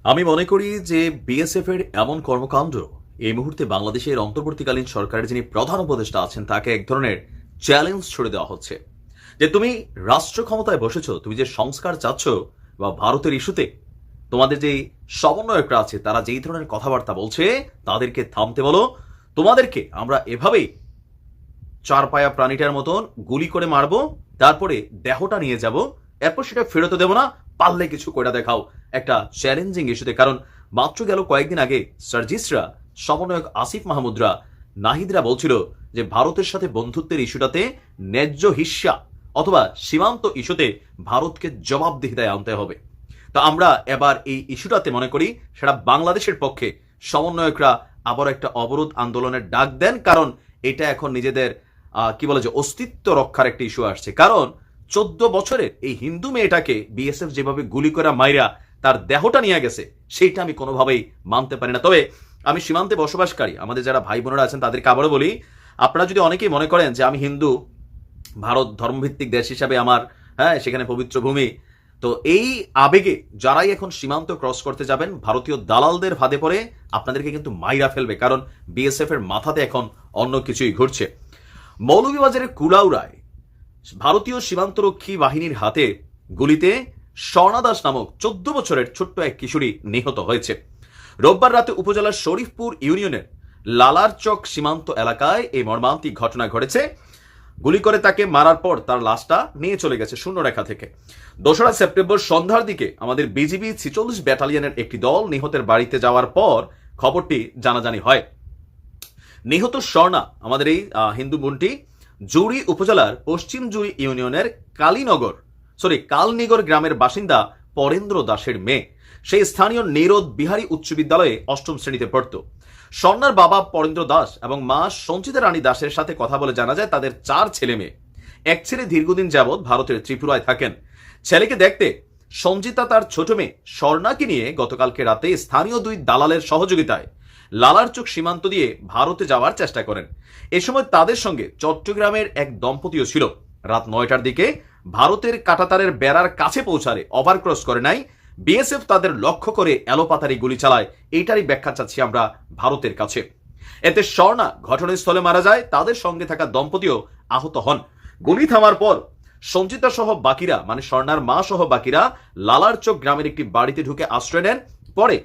আমি মনে করি যে বিএসএফ এর এমন কর্মকাণ্ড এই মুহূর্তে বাংলাদেশের অন্তর্বর্তীকালীন সরকারের যিনি প্রধান উপদেষ্টা আছেন তাকে এক ধরনের চ্যালেঞ্জ ছড়ে দেওয়া হচ্ছে যে তুমি রাষ্ট্র ক্ষমতায় বসেছো, তুমি যে সংস্কার চাচ্ছ বা ভারতের ইস্যুতে তোমাদের যে সমন্বয়করা আছে তারা যেই ধরনের কথাবার্তা বলছে তাদেরকে থামতে বলো। তোমাদেরকে আমরা এভাবেই চার পায়া প্রাণীটার মতন গুলি করে মারবো, তারপরে দেহটা নিয়ে যাব, এরপর সেটা ফেরত দেবো না, পারলে কিছু করে দেখাও। একটা চ্যালেঞ্জিং ইস্যুতে, কারণ মাত্র গেল কয়েকদিন আগে সার্জিসরা, সমন্বয়ক আসিফ মাহমুদরা, নাহিদরা বলছিল যে ভারতের সাথে বন্ধুত্বের ইস্যুটাতে ন্যায্য হিস্সা অথবা সীমান্ত ইস্যুতে ভারতকে জবাবদিহিতায় আনতে হবে। তো আমরা এবার এই ইস্যুটাতে মনে করি সেটা বাংলাদেশের পক্ষে সমন্বয়করা আবার একটা অবরোধ আন্দোলনের ডাক দেন, কারণ এটা এখন নিজেদের কি বলে যে অস্তিত্ব রক্ষার একটা ইস্যু আসছে। কারণ 14 বছরের এই হিন্দু মেয়েটাকে বিএসএফ যেভাবে গুলি করা মাইরা তার দেহটা নিয়ে গেছে সেইটা আমি কোনোভাবেই মানতে পারি না। তবে আমি সীমান্তে বসবাসকারী আমাদের যারা ভাই বোনেরা আছেন তাদেরকে আবারও বলি, আপনারা যদি অনেকেই মনে করেন যে আমি হিন্দু, ভারত ধর্মভিত্তিক দেশ হিসাবে আমার সেখানে পবিত্র ভূমি, তো এই আবেগে যারাই এখন সীমান্ত ক্রস করতে যাবেন ভারতীয় দালালদের ফাঁদে পড়ে আপনাদেরকে কিন্তু মাইরা ফেলবে, কারণ বিএসএফ এর মাথাতে এখন অন্য কিছুই ঘুরছে। মৌলভীবাজারের কুলাউড়ায় ভারতীয় সীমান্তরক্ষী বাহিনীর হাতে গুলিতে স্বর্ণা দাস নামক 14 বছরের ছোট্ট এক কিশোরী নিহত হয়েছে। রোববার রাতে উপজেলার শরীফপুর ইউনিয়নের লালারচক সীমান্ত এলাকায় এই মর্মান্তিক ঘটনা ঘটেছে। গুলি করে তাকে মারার পর তার লাশটা নিয়ে চলে গেছে শূন্যরেখা থেকে। 2রা সেপ্টেম্বর সন্ধ্যার দিকে আমাদের বিজিবি 46 ব্যাটালিয়নের একটি দল নিহতের বাড়িতে যাওয়ার পর খবরটি জানাজানি হয়। নিহত স্বর্ণা আমাদের এই হিন্দু বোনটি জুড়ি উপজেলার পশ্চিম জুড়ি ইউনিয়নের কালনিগর গ্রামের বাসিন্দা পরেন্দ্র দাসের মেয়ে। সেই স্থানীয় নিরোধ বিহারী উচ্চ বিদ্যালয়ে 8ম শ্রেণীতে পড়ত। স্বর্ণার বাবা পরেন্দ্র দাস এবং মা সঞ্চিতা রানী দাসের সাথে কথা বলে জানা যায় তাদের 4 ছেলে মেয়ে। এক ছেলে দীর্ঘদিন যাবৎ ভারতের ত্রিপুরায় থাকেন। ছেলেকে দেখতে সঞ্চিতা তার ছোট মেয়ে স্বর্ণাকে নিয়ে গতকালকে রাতে স্থানীয় 2 দালালের সহযোগিতায় লালারচক সীমান্ত দিয়ে ভারতে যাওয়ার চেষ্টা করেন। এ সময় তাদের সঙ্গে চট্টগ্রামের এক দম্পতিও ছিল। রাত 9টার দিকে ভারতের কাঁটাতারের বেড়ার কাছে পৌঁছালে ওভারক্রস করে নাই বিএসএফ তাদের লক্ষ্য করে এলোপাতারি গুলি চালায়। এইটারই ব্যাখ্যা চাচ্ছি আমরা ভারতের কাছে। এতে স্বর্ণা ঘটনাস্থলে মারা যায়, তাদের সঙ্গে থাকা দম্পতিও আহত হন। গুলি থামার পর সঞ্চিতা সহ বাকিরা মানে স্বর্ণার মা সহ বাকিরা লালারচক গ্রামের একটি বাড়িতে ঢুকে আশ্রয় নেন। পরে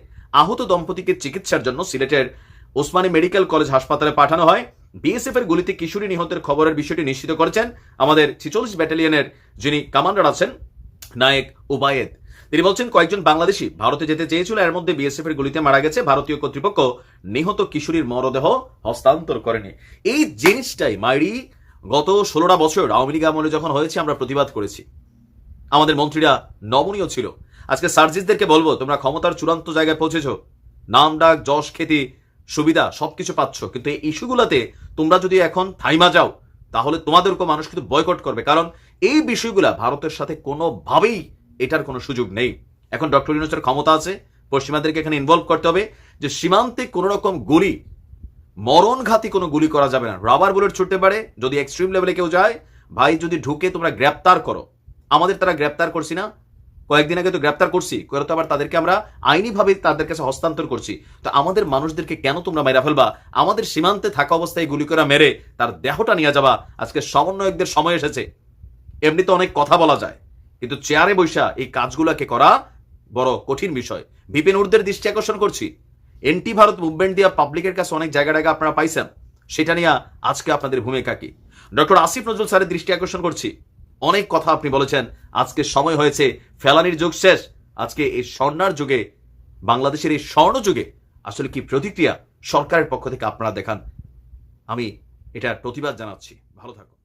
আহত দম্পতিকে চিকিৎসার জন্য সিলেটের ওসমানী মেডিকেল কলেজ হাসপাতালে পাঠানো হয়। বিএসএফ এর গুলিতে কিশোরী নিহতের খবরের বিষয়টি নিশ্চিত করেছেন আমাদের 46 ব্যাটালিয়নের যিনি কমান্ডার আছেন নায়েক উবায়েদ। তিনি বলছেন কয়েকজন বাংলাদেশি ভারতে যেতে চেয়েছিল, এর মধ্যে বিএসএফ এর গুলিতে মারা গেছে। ভারতীয় কর্তৃপক্ষ নিহত কিশোরীর মরদেহ হস্তান্তর করেনি। এই জিনিসটাই মাইরি গত 16টা বছর আওয়ামী লীগ আমলে যখন হয়েছে আমরা প্রতিবাদ করেছি। আমাদের মন্ত্রীরা নমনীয় ছিল। আজকে সার্জিসদেরকে বলবো তোমরা ক্ষমতার চূড়ান্ত জায়গায় পৌঁছেছো, নাম ডাক যশ খ্যাতি সুবিধা সবকিছু পাচ্ছ, কিন্তু এই ইস্যুগুলোতে তোমরা যদি এখন থাইমা যাও তাহলে তোমাদেরকে মানুষ কিন্তু বয়কট করবে, কারণ এই বিষয়গুলা ভারতের সাথে কোনোভাবেই এটার কোনো সুযোগ নেই। এখন ডক্টর ইউনূসের ক্ষমতা আছে, পশ্চিমাদেরকে এখানে ইনভলভ করতে হবে যে সীমান্তে কোন রকম গুলি, মরণঘাতী কোনো গুলি করা যাবে না। রাবার বুলেট ছুটতে পারে, যদি এক্সট্রিম লেভেলে কেউ যায় ভাই যদি ঢুকে তোমরা গ্রেপ্তার করো। আমাদের তারা গ্রেপ্তার করছি না, কয়েকদিন আগে তো গ্রেপ্তার করছি, করে তো আবার তাদেরকে আমরা আইনিভাবে তাদের কাছে হস্তান্তর করছি। তো আমাদের মানুষদেরকে কেন তোমরা মেরা ফেলবা? আমাদের সীমান্তে থাকা অবস্থায় গুলি করে মেরে তার দেহটা নিয়ে যাবা। আজকে সমন্বয়কদের সময় এসেছে। এমনি তো অনেক কথা বলা যায়, কিন্তু চেয়ারে বৈশা এই কাজগুলোকে করা বড় কঠিন বিষয়। বিপিন উর্দের দৃষ্টি আকর্ষণ করছি, এন্টি ভারত মুভমেন্ট দিয়া পাবলিকের কাছে অনেক জায়গায় আপনারা পাইছেন, সেটা নিয়ে আজকে আপনাদের ভূমিকা কি? ডক্টর আসিফ নজরুল স্যারের দৃষ্টি আকর্ষণ করছি, অনেক কথা আপনি বলেছেন। আজকে সময় হয়েছে, ফেলানির যুগ শেষ। আজকে এই স্বর্ণার যুগে, বাংলাদেশের এই স্বর্ণ যুগে আসলে কি প্রতিক্রিয়া সরকারের পক্ষ থেকে আপনারা দেখান, আমি এটার প্রতিবাদ জানাচ্ছি। ভালো থাকুন।